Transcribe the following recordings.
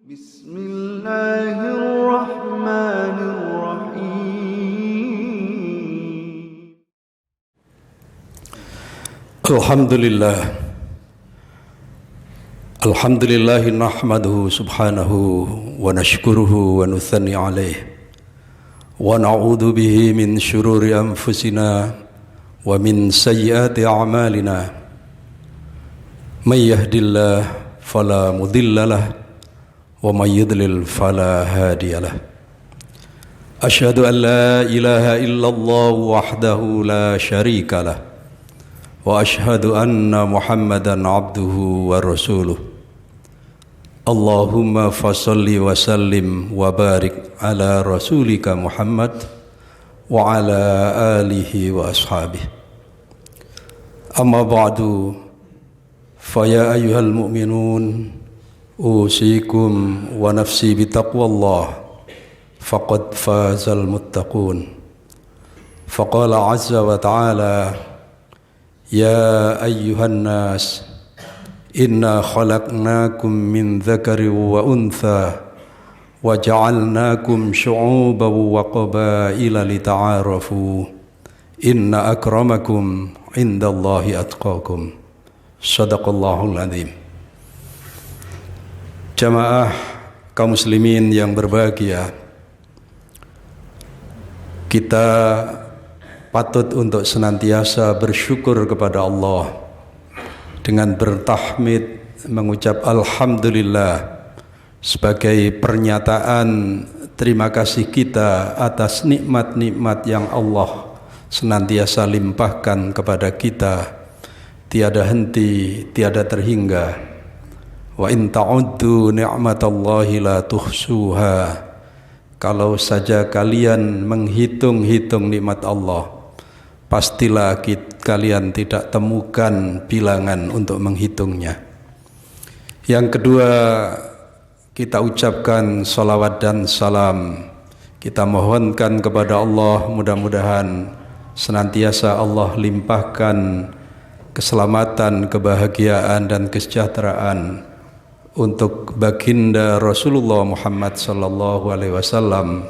Bismillahirrahmanirrahim. Alhamdulillahi nahmaduhu subhanahu wa nashkuruhu wa nuthani alayh wa na'udhu bihi min syururi anfusina wa min sayyiati a'malina man yahdillah fala mudhillalah wa man yudlil fala hadiyalah. Ashhadu an la ilaha illallah wahdahu la syarika lah wa ashhadu anna Muhammadan abduhu wa rasuluh. Allahumma fasalli wa sallim wa barik ala rasulika Muhammad wa ala alihi wa ashabihi. Amma ba'du, fa ya ayyuhal mu'minun usikum wa nafsi bitaqwallah faqad fazal muttaqun. Faqala azza wa ta'ala ya ayyuhan nas inna khalaqnakum min dzakarin wa untha wa ja'alnakum syu'uban wa qabaila lita'arafu inna akramakum indallahi atqakum. Shadaqallahul azim. Jamaah kaum muslimin yang berbahagia, kita patut untuk senantiasa bersyukur kepada Allah dengan bertahmid, mengucap alhamdulillah sebagai pernyataan terima kasih kita atas nikmat-nikmat yang Allah senantiasa limpahkan kepada kita, tiada henti, tiada terhingga. Wa in ta'uddu ni'matallahi la tuhsuha. Kalau saja kalian menghitung-hitung nikmat Allah, pastilah kalian tidak temukan bilangan untuk menghitungnya. Yang kedua, kita ucapkan salawat dan salam. Kita mohonkan kepada Allah, mudah-mudahan senantiasa Allah limpahkan keselamatan, kebahagiaan dan kesejahteraan untuk baginda Rasulullah Muhammad sallallahu alaihi wasallam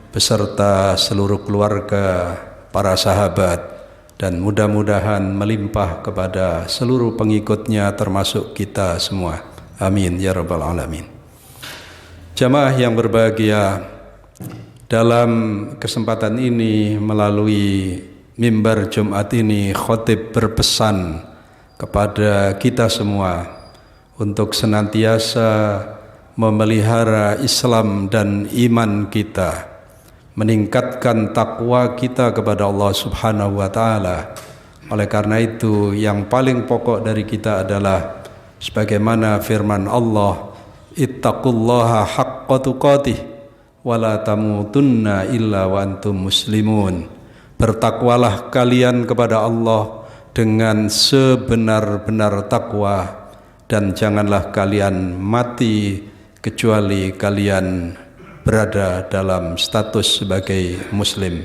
beserta seluruh keluarga, para sahabat, dan mudah-mudahan melimpah kepada seluruh pengikutnya termasuk kita semua. Amin ya rabbal alamin. Jamaah yang berbahagia, dalam kesempatan ini melalui mimbar Jumat ini khatib berpesan kepada kita semua untuk senantiasa memelihara Islam dan iman kita, meningkatkan takwa kita kepada Allah Subhanahu wa taala. Oleh karena itu, yang paling pokok dari kita adalah sebagaimana firman Allah, ittaqullaha haqqa tuqatih wa la tamutunna illa wa antum muslimun. Bertakwalah kalian kepada Allah dengan sebenar-benar takwa, dan janganlah kalian mati kecuali kalian berada dalam status sebagai muslim.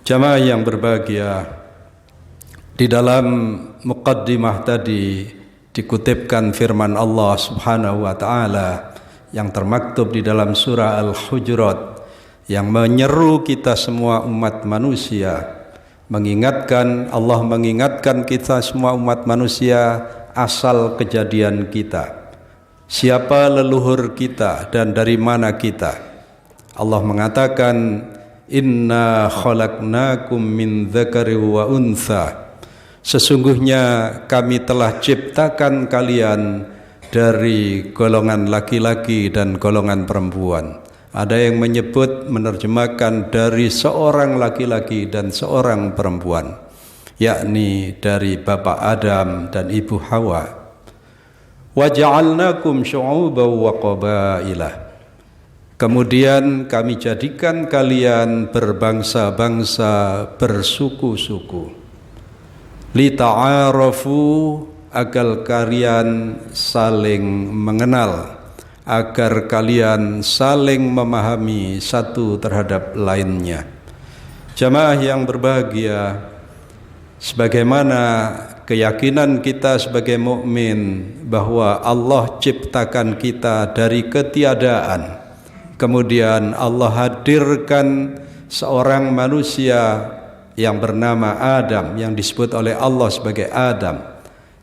Jamaah yang berbahagia, di dalam muqaddimah tadi dikutipkan firman Allah Subhanahu wa taala yang termaktub di dalam surah Al-Hujurat yang menyeru kita semua umat manusia, Allah mengingatkan kita semua umat manusia asal kejadian kita, siapa leluhur kita dan dari mana kita. Allah mengatakan, inna khalaqnakum min dzakarin wa untha. Sesungguhnya kami telah ciptakan kalian dari golongan laki-laki dan golongan perempuan. Ada yang menyebut, menerjemahkan dari seorang laki-laki dan seorang perempuan, yakni dari Bapak Adam dan Ibu Hawa. Wa ja'alnakum syu'uban wa qabaila. Kemudian kami jadikan kalian berbangsa-bangsa, bersuku-suku. Lita'arafu, agar kalian saling mengenal, agar kalian saling memahami satu terhadap lainnya. Jamaah yang berbahagia, sebagaimana keyakinan kita sebagai mukmin bahwa Allah ciptakan kita dari ketiadaan. Kemudian Allah hadirkan seorang manusia yang bernama Adam, yang disebut oleh Allah sebagai Adam.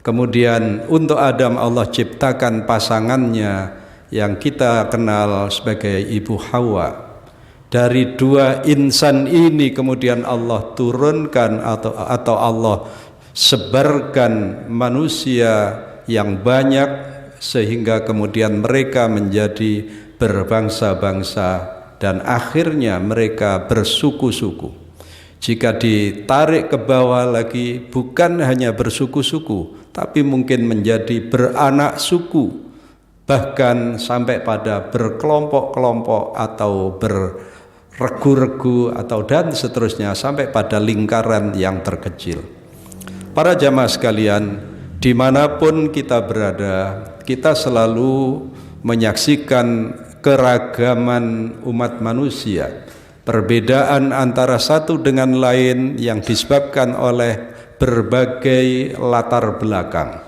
Kemudian untuk Adam Allah ciptakan pasangannya yang kita kenal sebagai Ibu Hawa. Dari dua insan ini kemudian Allah turunkan atau Allah sebarkan manusia yang banyak, sehingga kemudian mereka menjadi berbangsa-bangsa dan akhirnya mereka bersuku-suku. Jika ditarik ke bawah lagi, bukan hanya bersuku-suku, tapi mungkin menjadi beranak suku, bahkan sampai pada berkelompok-kelompok atau berregu-regu atau dan seterusnya sampai pada lingkaran yang terkecil. Para jamaah sekalian, dimanapun kita berada, kita selalu menyaksikan keragaman umat manusia, perbedaan antara satu dengan lain yang disebabkan oleh berbagai latar belakang.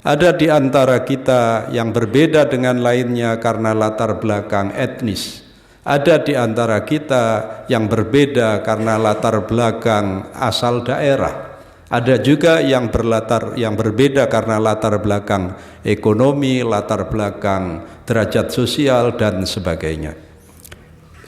Ada di antara kita yang berbeda dengan lainnya karena latar belakang etnis. Ada di antara kita yang berbeda karena latar belakang asal daerah. Ada juga yang berbeda karena latar belakang ekonomi, latar belakang derajat sosial dan sebagainya.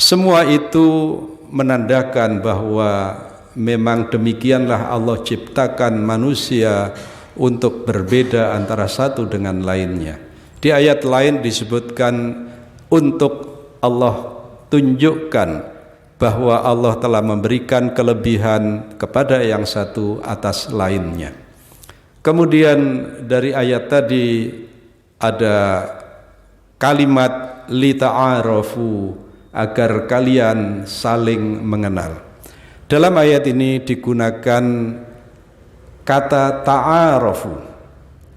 Semua itu menandakan bahwa memang demikianlah Allah ciptakan manusia untuk berbeda antara satu dengan lainnya. Di ayat lain disebutkan untuk Allah tunjukkan bahwa Allah telah memberikan kelebihan kepada yang satu atas lainnya. Kemudian dari ayat tadi ada kalimat lita'arafu, agar kalian saling mengenal. Dalam ayat ini digunakan kata ta'arafu.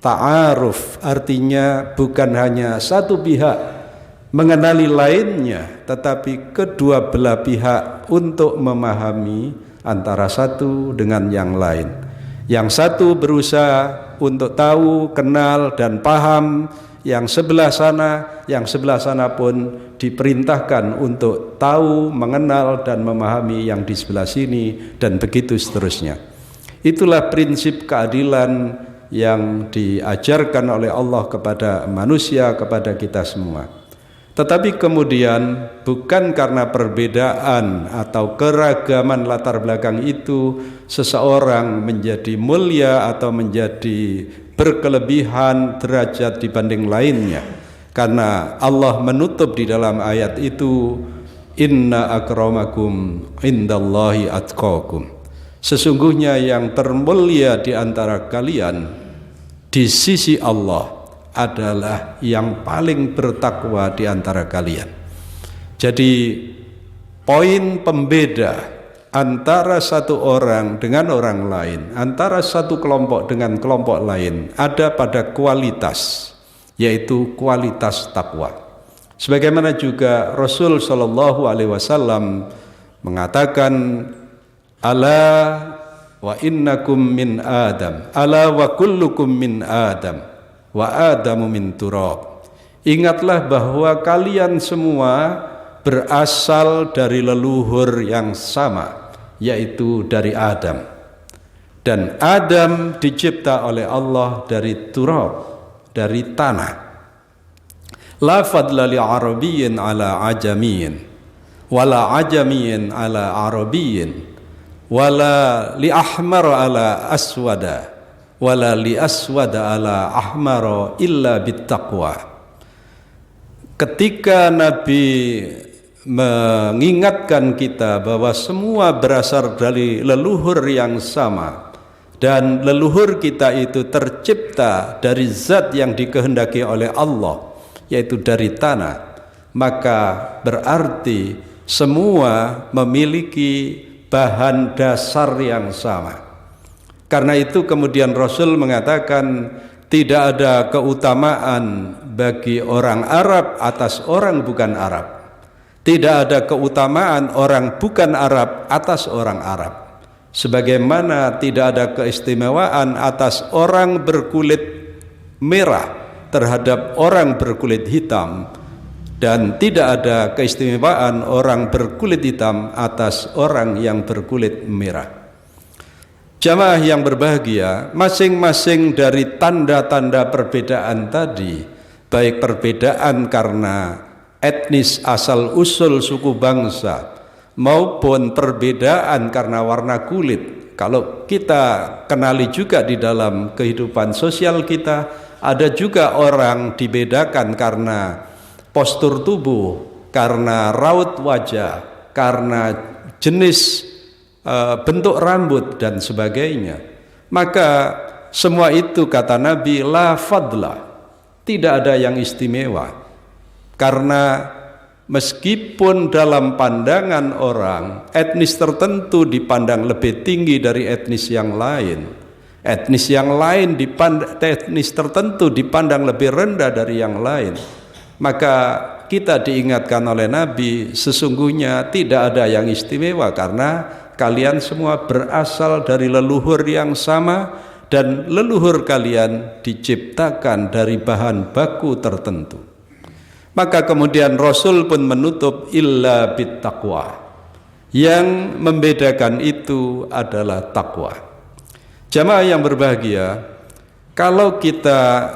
Ta'aruf artinya bukan hanya satu pihak mengenali lainnya, tetapi kedua belah pihak untuk memahami antara satu dengan yang lain. Yang satu berusaha untuk tahu, kenal dan paham yang sebelah sana pun diperintahkan untuk tahu, mengenal dan memahami yang di sebelah sini, dan begitu seterusnya. Itulah prinsip keadilan yang diajarkan oleh Allah kepada manusia, kepada kita semua. Tetapi kemudian bukan karena perbedaan atau keragaman latar belakang itu seseorang menjadi mulia atau menjadi berkelebihan derajat dibanding lainnya. Karena Allah menutup di dalam ayat itu, inna akramakum indallahi atqakum. Sesungguhnya yang termulia di antara kalian di sisi Allah adalah yang paling bertakwa di antara kalian. Jadi poin pembeda antara satu orang dengan orang lain, antara satu kelompok dengan kelompok lain ada pada kualitas, yaitu kualitas takwa. Sebagaimana juga Rasul sallallahu alaihi wasallam mengatakan, ala wa innakum min Adam, ala wa kullukum min Adam wa Adamu min turab. Ingatlah bahwa kalian semua berasal dari leluhur yang sama, yaitu dari Adam. Dan Adam dicipta oleh Allah dari turab, dari tanah. La fadla li arabiyyin ala ajamiyyin, wala ajamiyyin ala arabiyyin, wala li ahmar ala aswada, wala li aswada ala ahmara illa bittaqwa. Ketika Nabi mengingatkan kita bahwa semua berasal dari leluhur yang sama dan leluhur kita itu tercipta dari zat yang dikehendaki oleh Allah, yaitu dari tanah, maka berarti semua memiliki bahan dasar yang sama. Karena itu kemudian Rasul mengatakan tidak ada keutamaan bagi orang Arab atas orang bukan Arab. Tidak ada keutamaan orang bukan Arab atas orang Arab. Sebagaimana tidak ada keistimewaan atas orang berkulit merah terhadap orang berkulit hitam, dan tidak ada keistimewaan orang berkulit hitam atas orang yang berkulit merah. Jamaah yang berbahagia, masing-masing dari tanda-tanda perbedaan tadi, baik perbedaan karena etnis asal usul suku bangsa maupun perbedaan karena warna kulit. Kalau kita kenali juga di dalam kehidupan sosial kita, ada juga orang dibedakan karena postur tubuh, karena raut wajah, karena jenis bentuk rambut dan sebagainya. Maka semua itu kata Nabi la fadla, tidak ada yang istimewa. Karena meskipun dalam pandangan orang etnis tertentu dipandang lebih tinggi dari etnis yang lain, etnis yang lain etnis tertentu dipandang lebih rendah dari yang lain, maka kita diingatkan oleh Nabi, sesungguhnya tidak ada yang istimewa karena kalian semua berasal dari leluhur yang sama, dan leluhur kalian diciptakan dari bahan baku tertentu. Maka kemudian Rasul pun menutup illa bittaqwa. Yang membedakan itu adalah takwa. Jamaah yang berbahagia, kalau kita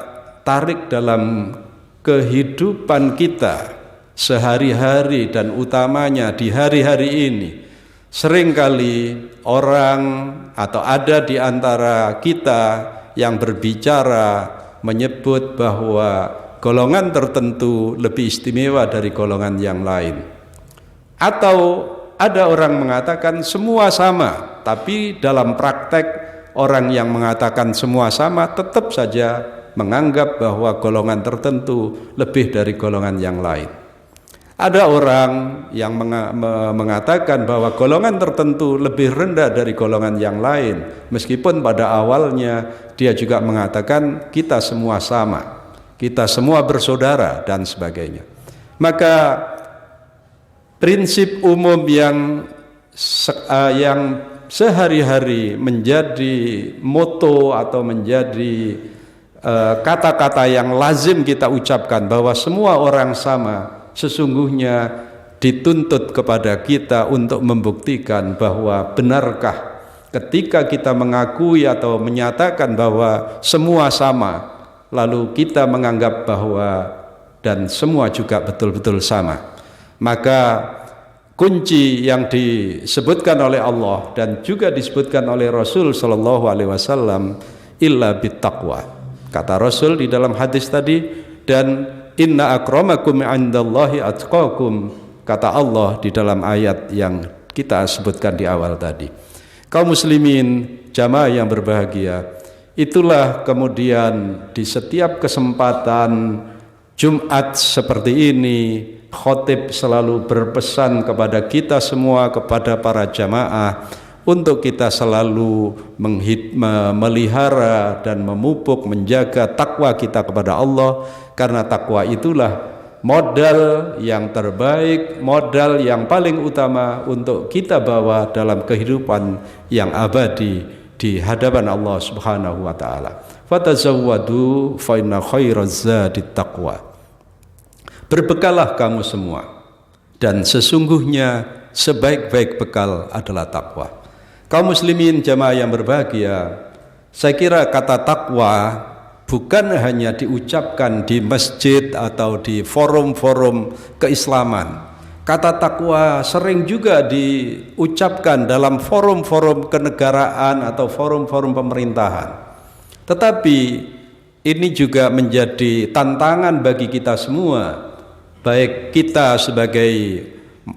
tarik dalam kehidupan kita sehari-hari dan utamanya di hari-hari ini, seringkali orang atau ada di antara kita yang berbicara menyebut bahwa golongan tertentu lebih istimewa dari golongan yang lain. Atau ada orang mengatakan semua sama, tapi dalam praktek orang yang mengatakan semua sama tetap saja menganggap bahwa golongan tertentu lebih dari golongan yang lain. Ada orang yang mengatakan bahwa golongan tertentu lebih rendah dari golongan yang lain, meskipun pada awalnya dia juga mengatakan kita semua sama, kita semua bersaudara dan sebagainya. Maka prinsip umum yang sehari-hari menjadi moto atau menjadi kata-kata yang lazim kita ucapkan bahwa semua orang sama, sesungguhnya dituntut kepada kita untuk membuktikan bahwa benarkah ketika kita mengakui atau menyatakan bahwa semua sama, lalu kita menganggap bahwa dan semua juga betul-betul sama. Maka kunci yang disebutkan oleh Allah dan juga disebutkan oleh Rasul sallallahu alaihi wasallam illa bittaqwa. Kata Rasul di dalam hadis tadi, dan inna akramakum indallahi atqakum, kata Allah di dalam ayat yang kita sebutkan di awal tadi. Kaum muslimin, jamaah yang berbahagia, itulah kemudian di setiap kesempatan Jumat seperti ini, khotib selalu berpesan kepada kita semua, kepada para jamaah, untuk kita selalu memelihara dan memupuk, menjaga takwa kita kepada Allah, karena takwa itulah modal yang terbaik, modal yang paling utama untuk kita bawa dalam kehidupan yang abadi di hadapan Allah Subhanahu wa taala. Fatazawwadu fa inna khairaz zadi taqwa. Berbekalah kamu semua, dan sesungguhnya sebaik-baik bekal adalah takwa. Kaum muslimin jamaah yang berbahagia, saya kira kata takwa bukan hanya diucapkan di masjid atau di forum-forum keislaman. Kata takwa sering juga diucapkan dalam forum-forum kenegaraan atau forum-forum pemerintahan. Tetapi ini juga menjadi tantangan bagi kita semua, baik kita sebagai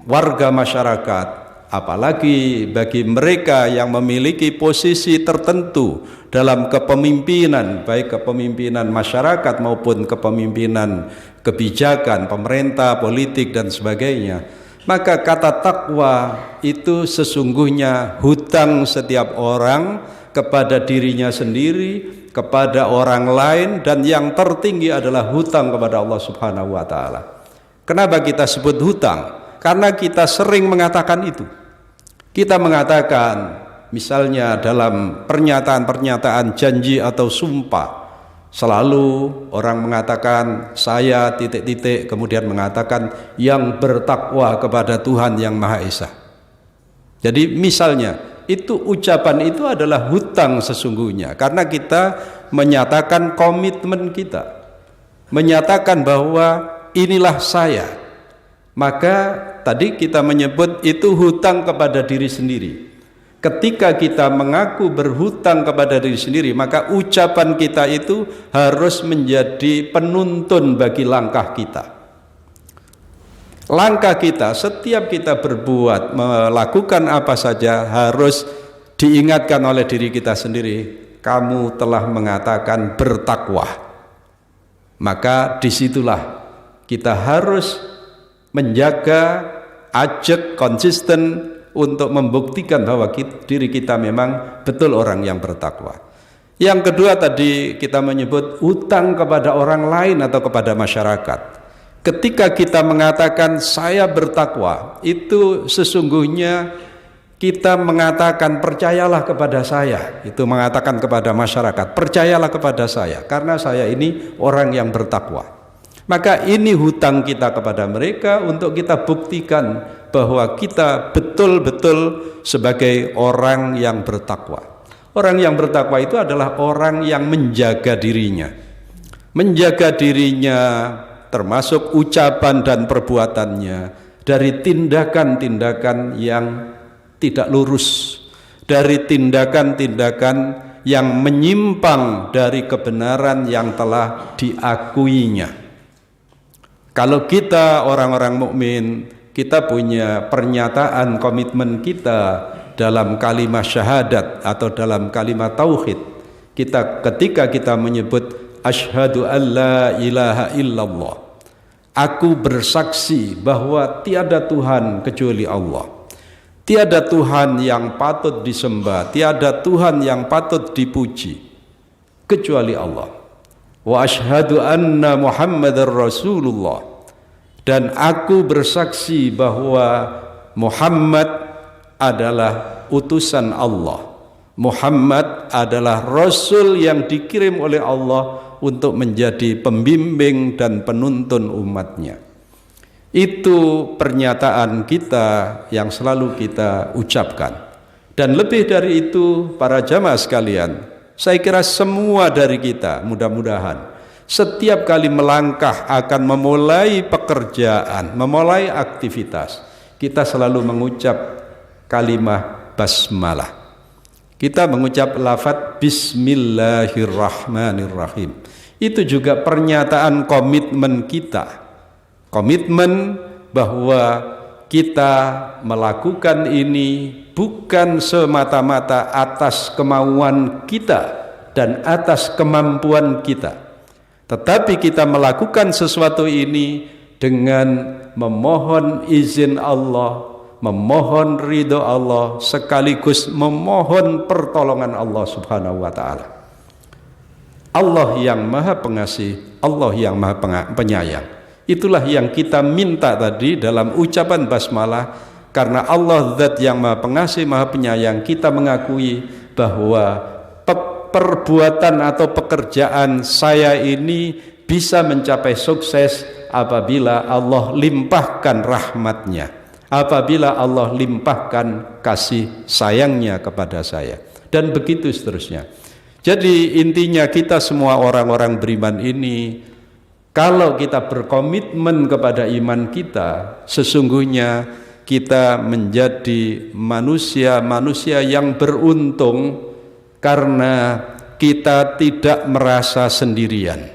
warga masyarakat, apalagi bagi mereka yang memiliki posisi tertentu dalam kepemimpinan, baik kepemimpinan masyarakat maupun kepemimpinan kebijakan, pemerintah, politik dan sebagainya. Maka kata takwa itu sesungguhnya hutang setiap orang kepada dirinya sendiri, kepada orang lain, dan yang tertinggi adalah hutang kepada Allah Subhanahu wa taala. Kenapa kita sebut hutang? Karena kita sering mengatakan itu. Kita mengatakan misalnya dalam pernyataan-pernyataan janji atau sumpah, selalu orang mengatakan saya titik-titik, kemudian mengatakan yang bertakwa kepada Tuhan yang Maha Esa. Jadi misalnya itu ucapan itu adalah hutang sesungguhnya, karena kita menyatakan komitmen kita, menyatakan bahwa inilah saya. Maka tadi kita menyebut itu hutang kepada diri sendiri. Ketika kita mengaku berhutang kepada diri sendiri, maka ucapan kita itu harus menjadi penuntun bagi langkah kita. Langkah kita, setiap kita berbuat, melakukan apa saja, harus diingatkan oleh diri kita sendiri, kamu telah mengatakan bertakwa. Maka disitulah kita harus menjaga, ajak, konsisten untuk membuktikan bahwa diri kita memang betul orang yang bertakwa. Yang kedua tadi kita menyebut hutang kepada orang lain atau kepada masyarakat. Ketika kita mengatakan saya bertakwa, itu sesungguhnya kita mengatakan percayalah kepada saya. Itu mengatakan kepada masyarakat, percayalah kepada saya karena saya ini orang yang bertakwa. Maka ini hutang kita kepada mereka untuk kita buktikan bahwa kita betul-betul sebagai orang yang bertakwa. Orang yang bertakwa itu adalah orang yang menjaga dirinya. Menjaga dirinya termasuk ucapan dan perbuatannya dari tindakan-tindakan yang tidak lurus, dari tindakan-tindakan yang menyimpang dari kebenaran yang telah diakuinya. Kalau kita orang-orang mukmin, kita punya pernyataan komitmen kita dalam kalimat syahadat atau dalam kalimat tauhid. Ketika kita menyebut asyhadu alla ilaha illallah, aku bersaksi bahwa tiada Tuhan kecuali Allah. Tiada Tuhan yang patut disembah, tiada Tuhan yang patut dipuji kecuali Allah. Wa asyhadu anna Muhammadar Rasulullah, dan aku bersaksi bahwa Muhammad adalah utusan Allah. Muhammad adalah Rasul yang dikirim oleh Allah untuk menjadi pembimbing dan penuntun umatnya. Itu pernyataan kita yang selalu kita ucapkan. Dan lebih dari itu, para jamaah sekalian, saya kira semua dari kita mudah-mudahan setiap kali melangkah akan memulai pekerjaan, memulai aktivitas, kita selalu mengucap kalimat basmalah. Kita mengucap lafaz bismillahirrahmanirrahim. Itu juga pernyataan komitmen kita. Komitmen bahwa kita melakukan ini bukan semata-mata atas kemauan kita dan atas kemampuan kita, tetapi kita melakukan sesuatu ini dengan memohon izin Allah, memohon ridho Allah, sekaligus memohon pertolongan Allah Subhanahu wa ta'ala. Allah yang maha pengasih, Allah yang maha penyayang. Itulah yang kita minta tadi dalam ucapan basmalah, karena Allah zat yang maha pengasih, maha penyayang. Kita mengakui bahwa perbuatan atau pekerjaan saya ini bisa mencapai sukses apabila Allah limpahkan rahmatnya, apabila Allah limpahkan kasih sayangnya kepada saya, dan begitu seterusnya. Jadi intinya kita semua orang-orang beriman ini, kalau kita berkomitmen kepada iman kita, sesungguhnya kita menjadi manusia-manusia yang beruntung, karena kita tidak merasa sendirian,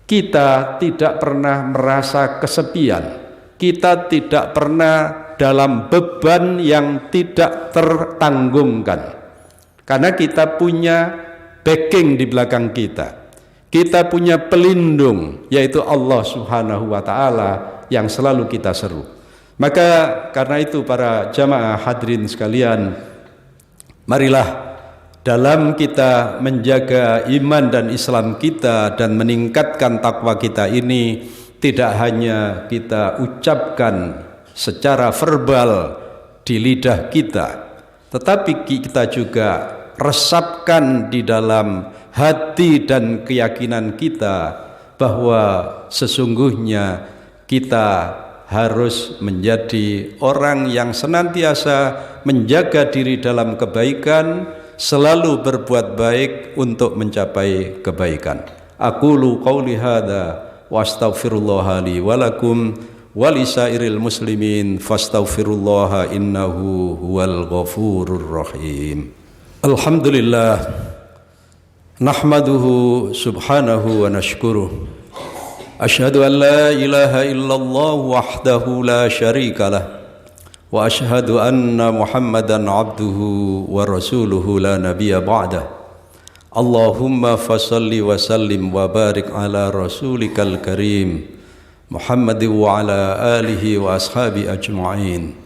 kita tidak pernah merasa kesepian, kita tidak pernah dalam beban yang tidak tertanggungkan, karena kita punya backing di belakang kita. Kita punya pelindung, yaitu Allah Subhanahu wa ta'ala yang selalu kita seru. Maka karena itu para jamaah hadirin sekalian, marilah dalam kita menjaga iman dan Islam kita dan meningkatkan takwa kita ini, tidak hanya kita ucapkan secara verbal di lidah kita, tetapi kita juga resapkan di dalam hati dan keyakinan kita bahwa sesungguhnya kita harus menjadi orang yang senantiasa menjaga diri dalam kebaikan, selalu berbuat baik untuk mencapai kebaikan. Aqulu qauli hadza wa astaghfirullah li wa lakum wa lisairil muslimin fastaghfirullaha innahu huwal ghafurur rahim. Alhamdulillah nahmaduhu subhanahu wa nashkuruh. Ashhadu an la ilaha illallah wahdahu la syarika lah wa ashhadu anna Muhammadan abduhu wa rasuluhu la nabiyya ba'dah. Allahumma fasalli wa sallim wa barik ala rasulikal karim Muhammad wa ala alihi wa ashabi ajma'in.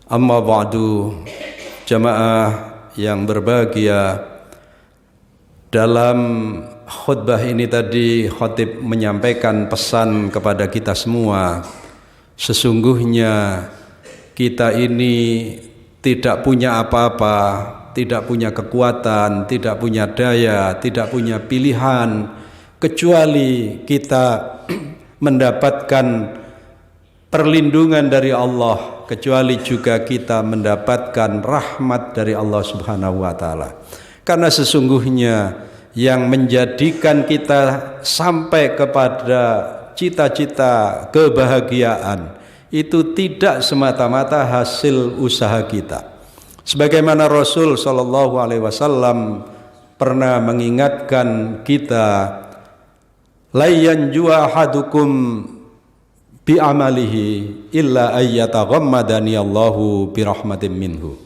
Amma ba'du, jamaah yang berbahagia, dalam khutbah ini tadi khatib menyampaikan pesan kepada kita semua. Sesungguhnya kita ini tidak punya apa-apa, tidak punya kekuatan, tidak punya daya, tidak punya pilihan, kecuali kita mendapatkan perlindungan dari Allah, kecuali juga kita mendapatkan rahmat dari Allah Subhanahu wa taala. Karena sesungguhnya yang menjadikan kita sampai kepada cita-cita kebahagiaan itu tidak semata-mata hasil usaha kita. Sebagaimana Rasul sallallahu alaihi wasallam pernah mengingatkan kita, la yanju ahadukum bi amalihi illa ayyataghammadani Allahu bi rahmatin minhu.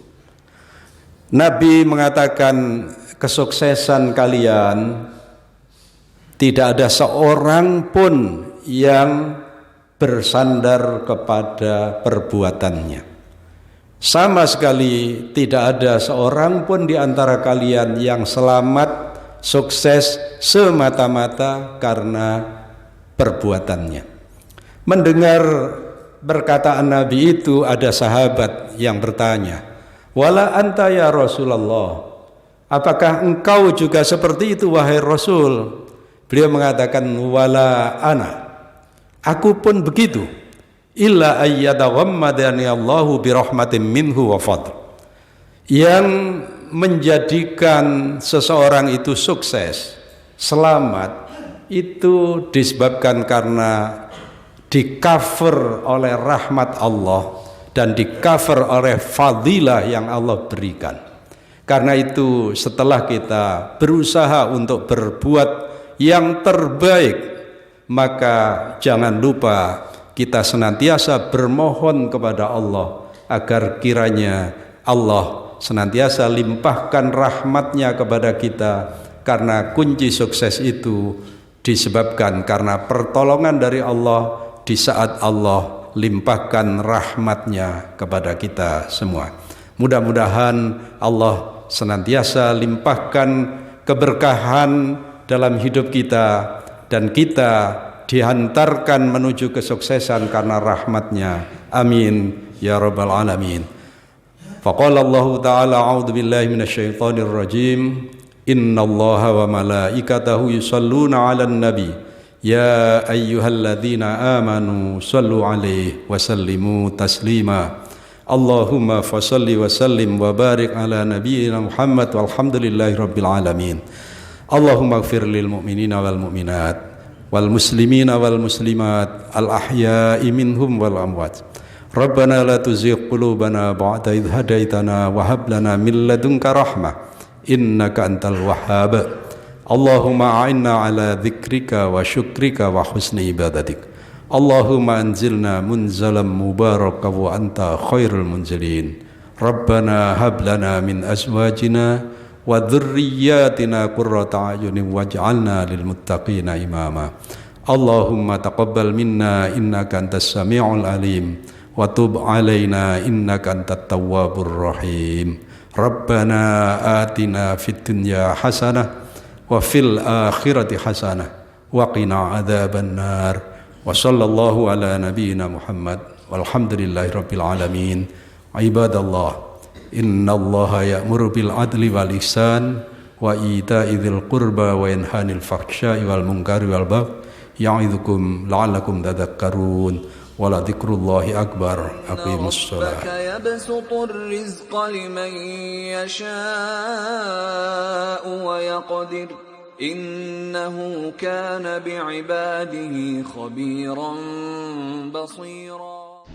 Nabi mengatakan kesuksesan kalian tidak ada seorang pun yang bersandar kepada perbuatannya. Sama sekali tidak ada seorang pun di antara kalian yang selamat, sukses semata-mata karena perbuatannya. Mendengar perkataan Nabi itu, ada sahabat yang bertanya, "Wala anta ya Rasulullah, apakah engkau juga seperti itu wahai Rasul?" Beliau mengatakan, "Wala ana, aku pun begitu. Illa ayyadaghammadani Allahu birahmatin minhu wa fadl." Yang menjadikan seseorang itu sukses, selamat, itu disebabkan karena di-cover oleh rahmat Allah dan di-cover oleh fadilah yang Allah berikan. Karena itu setelah kita berusaha untuk berbuat yang terbaik, maka jangan lupa kita senantiasa bermohon kepada Allah agar kiranya Allah senantiasa limpahkan rahmatnya kepada kita, karena kunci sukses itu disebabkan karena pertolongan dari Allah di saat Allah limpahkan rahmatnya kepada kita semua. Mudah-mudahan Allah senantiasa limpahkan keberkahan dalam hidup kita, dan kita dihantarkan menuju kesuksesan karena rahmatnya. Amin ya rabbal alamin. Faqala Allah ta'ala, a'udzu billahi minasyaitonir rajim, innallaha wa malaikatahu yusalluna 'alan nabi ya ayyuhalladzina amanu sallu 'alaihi wa sallimu taslima. Allahumma fasalli wa sallim wa barik ala nabiyyina Muhammad walhamdulillahi rabbil alamin. Allahumma ighfir lil mu'minina wal mu'minat wal muslimina wal muslimat al ahya'i minhum wal amwat. Rabbana la tuzigh qulubana ba'da idh hadaitana wa hab lana min ladunka rahmah innaka antal wahhab. Allahumma a'inna ala dzikrika wa syukrika wa husni ibadatik. Allahumma anzilna munzalan mubaraka wa anta khairul munzilin. Rabbana hab lana min azwajina wa dhurriyyatina qurrata a'yunin waj'alna lil muttaqina imama. Allahumma taqabbal minna innaka antas sami'ul alim wa tub 'alaina innaka antat tawwabur rahim. Rabbana atina fid dunya hasanah wa fil akhirati hasanah wa qina adzaban nar. Wa sallallahu ala nabiyyina Muhammad walhamdulillahi rabbil alamin. Ibadallah, Innallaha ya'muru bil adli wal ihsan wa ita'i dzil qurba wa yanha 'anil fahsya'i wal munkari wal baghi ya'idzukum la'allakum tadhakkarun. Wa la dzikrullahi akbar. Aqimus shalah. Yabsutur rizqa liman yasha'u wa yaqdir. Innahu kana bi'ibadihi khabiran basira.